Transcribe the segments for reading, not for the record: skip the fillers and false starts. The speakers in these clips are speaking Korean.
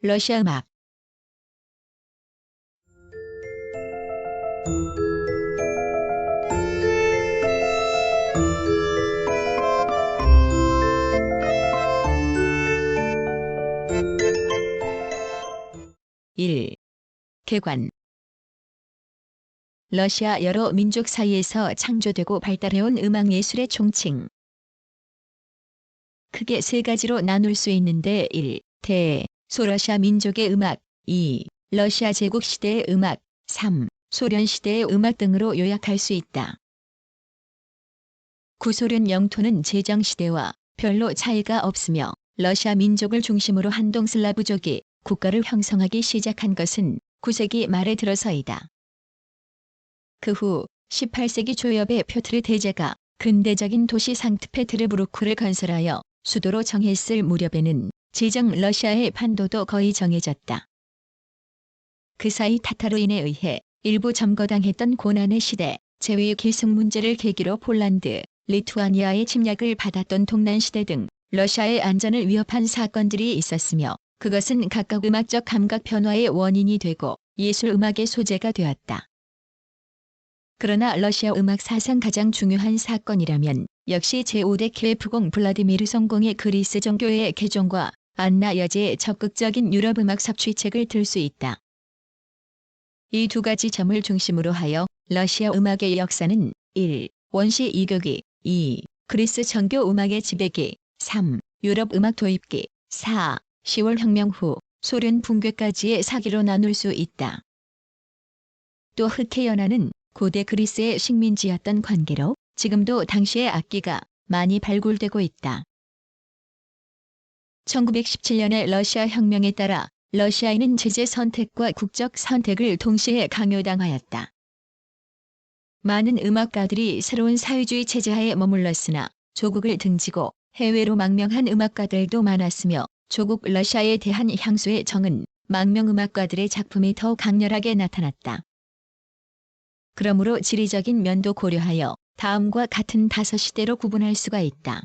러시아 음악. 일. 개관. 러시아 여러 민족 사이에서 창조되고 발달해온 음악 예술의 총칭. 크게 세 가지로 나눌 수 있는데 1. 소러시아 민족의 음악. 2. 러시아 제국 시대의 음악. 3. 소련 시대의 음악 등으로 요약할 수 있다. 구소련 영토는 제정시대와 별로 차이가 없으며 러시아 민족을 중심으로 한 동슬라브족이 국가를 형성하기 시작한 것은 9세기 말에 들어서이다. 그 후 18세기 초엽에 표트르 대제가 근대적인 도시 상트페테르부르크를 건설하여 수도로 정했을 무렵에는 제정 러시아의 판도도 거의 정해졌다. 그 사이 타타르인에 의해 일부 점거당했던 고난의 시대, 제위 계승 문제를 계기로 폴란드, 리투아니아의 침략을 받았던 동난시대 등 러시아의 안전을 위협한 사건들이 있었으며 그것은 각각 음악적 감각 변화의 원인이 되고 예술 음악의 소재가 되었다. 그러나 러시아 음악 사상 가장 중요한 사건이라면 역시 제5대 키예프공 블라디미르 성공의 그리스 정교회의 개종과 안나 여제의 적극적인 유럽 음악 섭취책을 들 수 있다. 이 두 가지 점을 중심으로 하여 러시아 음악의 역사는 1. 원시 이교기, 2. 그리스 정교 음악의 지배기, 3. 유럽 음악 도입기, 4. 10월 혁명 후 소련 붕괴까지의 사기로 나눌 수 있다. 또 흑해연화는 고대 그리스의 식민지였던 관계로 지금도 당시의 악기가 많이 발굴되고 있다. 1917년의 러시아 혁명에 따라 러시아인은 제재 선택과 국적 선택을 동시에 강요당하였다. 많은 음악가들이 새로운 사회주의 체제하에 머물렀으나 조국을 등지고 해외로 망명한 음악가들도 많았으며 조국 러시아에 대한 향수의 정은 망명 음악가들의 작품이 더 강렬하게 나타났다. 그러므로 지리적인 면도 고려하여 다음과 같은 5시대로 구분할 수가 있다.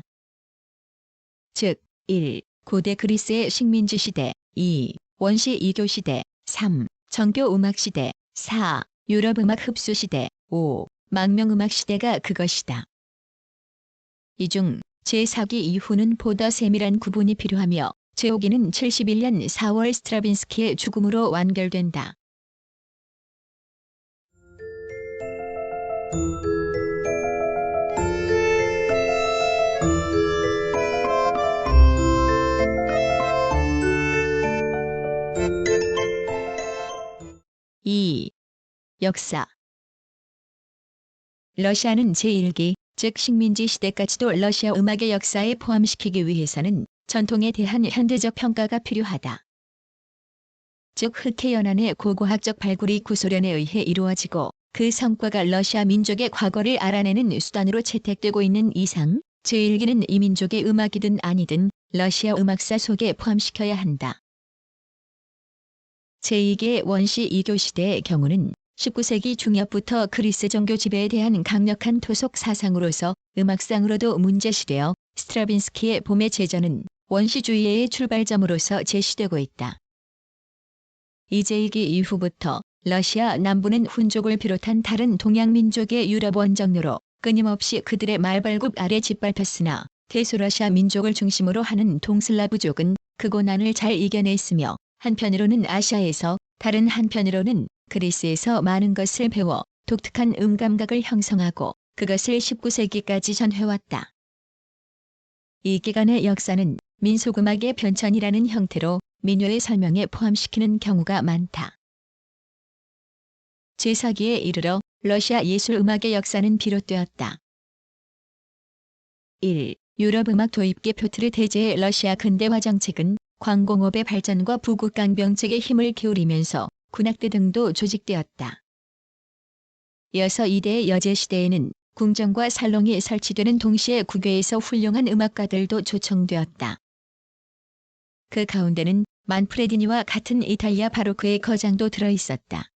즉 1. 고대 그리스의 식민지 시대, 2. 원시 이교 시대, 3. 정교 음악 시대, 4. 유럽 음악 흡수 시대, 5. 망명 음악 시대가 그것이다. 이 중 제4기 이후는 보다 세밀한 구분이 필요하며 제5기는 71년 4월 스트라빈스키의 죽음으로 완결된다. 역사. 러시아는 제1기, 즉 식민지 시대까지도 러시아 음악의 역사에 포함시키기 위해서는 전통에 대한 현대적 평가가 필요하다. 즉 흑해연안의 고고학적 발굴이 구소련에 의해 이루어지고 그 성과가 러시아 민족의 과거를 알아내는 수단으로 채택되고 있는 이상 제1기는 이 민족의 음악이든 아니든 러시아 음악사 속에 포함시켜야 한다. 제2기의 원시 이교 시대의 경우는 19세기 중엽부터 그리스 정교 지배에 대한 강력한 토속 사상으로서 음악상으로도 문제시되어 스트라빈스키의 봄의 제전은 원시주의의 출발점으로서 제시되고 있다. 이 제2기 이후부터 러시아 남부는 훈족을 비롯한 다른 동양민족의 유럽 원정료로 끊임없이 그들의 말발굽 아래 짓밟혔으나 대소러시아 민족을 중심으로 하는 동슬라브족은 그 고난을 잘 이겨냈으며 한편으로는 아시아에서 다른 한편으로는 그리스에서 많은 것을 배워 독특한 감각을 형성하고 그것을 19세기까지 전해왔다. 이 기간의 역사는 민속음악의 변천이라는 형태로 민요의 설명에 포함시키는 경우가 많다. 제4기에 이르러 러시아 예술음악의 역사는 비롯되었다. 1. 유럽 음악 도입기 표트르 대제의 러시아 근대화 정책은 광공업의 발전과 부국강병책에 힘을 기울이면서 군악대 등도 조직되었다. 이어서 이대의 여제시대에는 궁정과 살롱이 설치되는 동시에 국외에서 훌륭한 음악가들도 초청되었다. 그 가운데는 만프레디니와 같은 이탈리아 바로크의 거장도 들어있었다.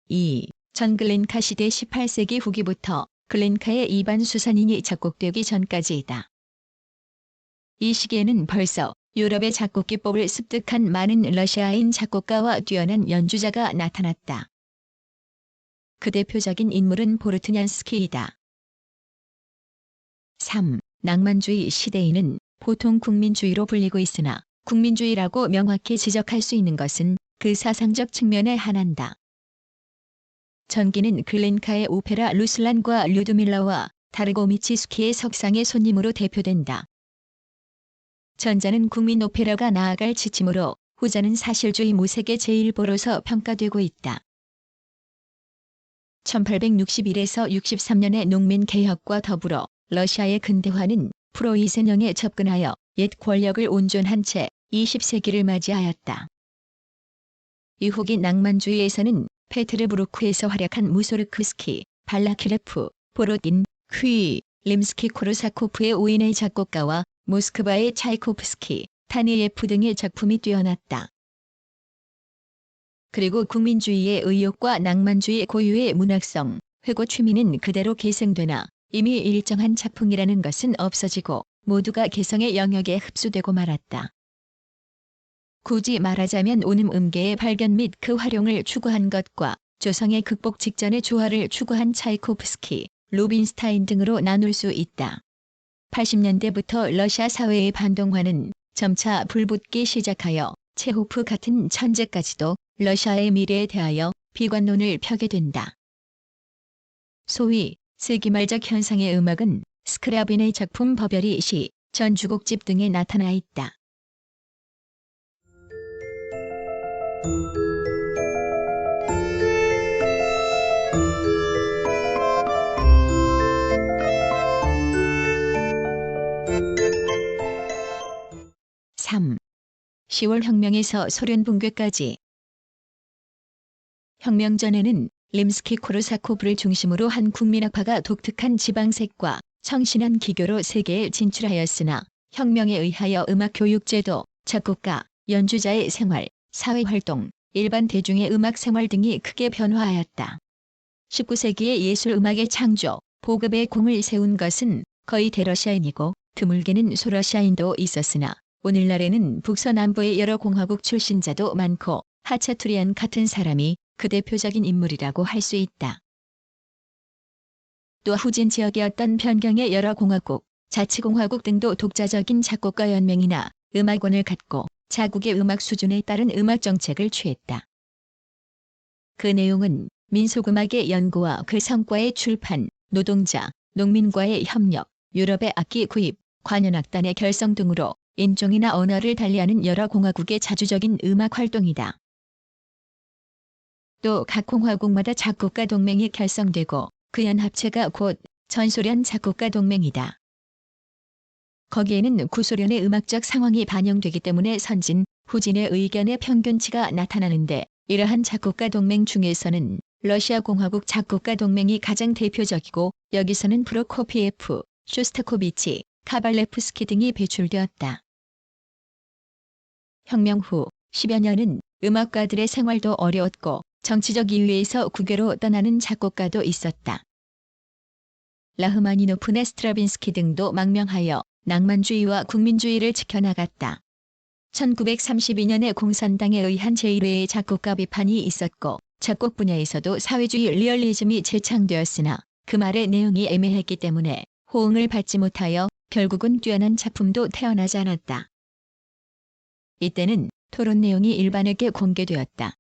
2. 전 글렌카 시대 18세기 후기부터 글렌카의 이반 수산인이 작곡되기 전까지이다. 이 시기에는 벌써 유럽의 작곡 기법을 습득한 많은 러시아인 작곡가와 뛰어난 연주자가 나타났다. 그 대표적인 인물은 포르트냔스키이다. 3. 낭만주의 시대인은 보통 국민주의로 불리고 있으나 국민주의라고 명확히 지적할 수 있는 것은 그 사상적 측면에 한한다. 전기는 글렌카의 오페라 루슬란과 류드밀라와 다르고미치스키의 석상의 손님으로 대표된다. 전자는 국민 오페라가 나아갈 지침으로 후자는 사실주의 무색의 제1보로서 평가되고 있다. 1861에서 63년의 농민 개혁과 더불어 러시아의 근대화는 프로이센형에 접근하여 옛 권력을 온전한 채 20세기를 맞이하였다. 이후기 낭만주의에서는 페트르부르크에서 활약한 무소르크스키, 발라키레프, 보로딘, 퀴, 림스키-코르사코프의 5인의 작곡가와 모스크바의 차이코프스키, 타니예프 등의 작품이 뛰어났다. 그리고 국민주의의 의욕과 낭만주의 고유의 문학성, 회고 취미는 그대로 계승되나 이미 일정한 작품이라는 것은 없어지고 모두가 개성의 영역에 흡수되고 말았다. 굳이 말하자면 온음음계의 발견 및 그 활용을 추구한 것과 조성의 극복 직전의 조화를 추구한 차이코프스키, 루빈스타인 등으로 나눌 수 있다. 80년대부터 러시아 사회의 반동화는 점차 불붙기 시작하여 체호프 같은 천재까지도 러시아의 미래에 대하여 비관론을 펴게 된다. 소위 세기말적 현상의 음악은 스크라빈의 작품 버별이 시, 전주곡집 등에 나타나 있다. (3) 10월 혁명에서 소련 붕괴까지. 혁명 전에는 림스키-코르사코프를 중심으로 한 국민악파가 독특한 지방색과 청신한 기교로 세계에 진출하였으나 혁명에 의하여 음악교육제도, 작곡가, 연주자의 생활, 사회활동, 일반 대중의 음악생활 등이 크게 변화하였다. 19세기의 예술음악의 창조, 보급의 공을 세운 것은 거의 대러시아인이고 드물게는 소러시아인도 있었으나 오늘날에는 북서남부의 여러 공화국 출신자도 많고 하차투리안 같은 사람이 그 대표적인 인물이라고 할 수 있다. 또 후진 지역의 어떤 변경의 여러 공화국, 자치공화국 등도 독자적인 작곡가 연맹이나 음악원을 갖고 자국의 음악 수준에 따른 음악 정책을 취했다. 그 내용은 민속음악의 연구와 그 성과의 출판, 노동자, 농민과의 협력, 유럽의 악기 구입, 관현악단의 결성 등으로 인종이나 언어를 달리하는 여러 공화국의 자주적인 음악 활동이다. 또 각 공화국마다 작곡가 동맹이 결성되고 그 연합체가 곧 전소련 작곡가 동맹이다. 거기에는 구소련의 음악적 상황이 반영되기 때문에 선진, 후진의 의견의 평균치가 나타나는데 이러한 작곡가 동맹 중에서는 러시아 공화국 작곡가 동맹이 가장 대표적이고 여기서는 프로코피예프, 쇼스타코비치, 카발레프스키 등이 배출되었다. 혁명 후 10여 년은 음악가들의 생활도 어려웠고 정치적 이유에서 국외로 떠나는 작곡가도 있었다. 라흐마니노프나 스트라빈스키 등도 망명하여 낭만주의와 국민주의를 지켜나갔다. 1932년에 공산당에 의한 제1회의 작곡가 비판이 있었고 작곡 분야에서도 사회주의 리얼리즘이 재창되었으나 그 말의 내용이 애매했기 때문에 호응을 받지 못하여 결국은 뛰어난 작품도 태어나지 않았다. 이때는 토론 내용이 일반에게 공개되었다.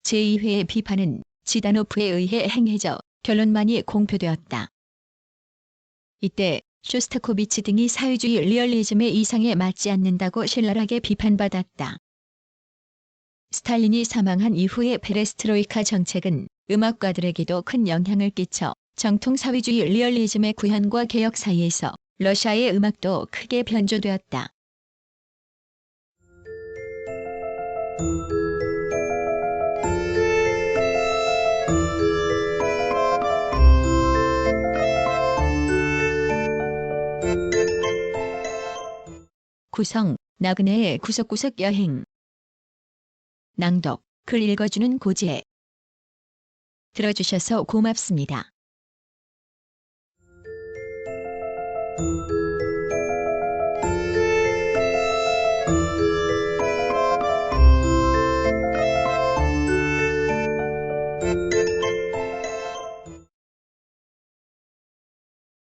제2회의 비판은 지다노프에 의해 행해져 결론만이 공표되었다. 이때 쇼스타코비치 등이 사회주의 리얼리즘의 이상에 맞지 않는다고 신랄하게 비판받았다. 스탈린이 사망한 이후의 페레스트로이카 정책은 음악가들에게도 큰 영향을 끼쳐 정통 사회주의 리얼리즘의 구현과 개혁 사이에서 러시아의 음악도 크게 변조되었다. 구성, 나그네의 구석구석 여행. 낭독, 글 읽어주는 고지혜. 들어주셔서 고맙습니다.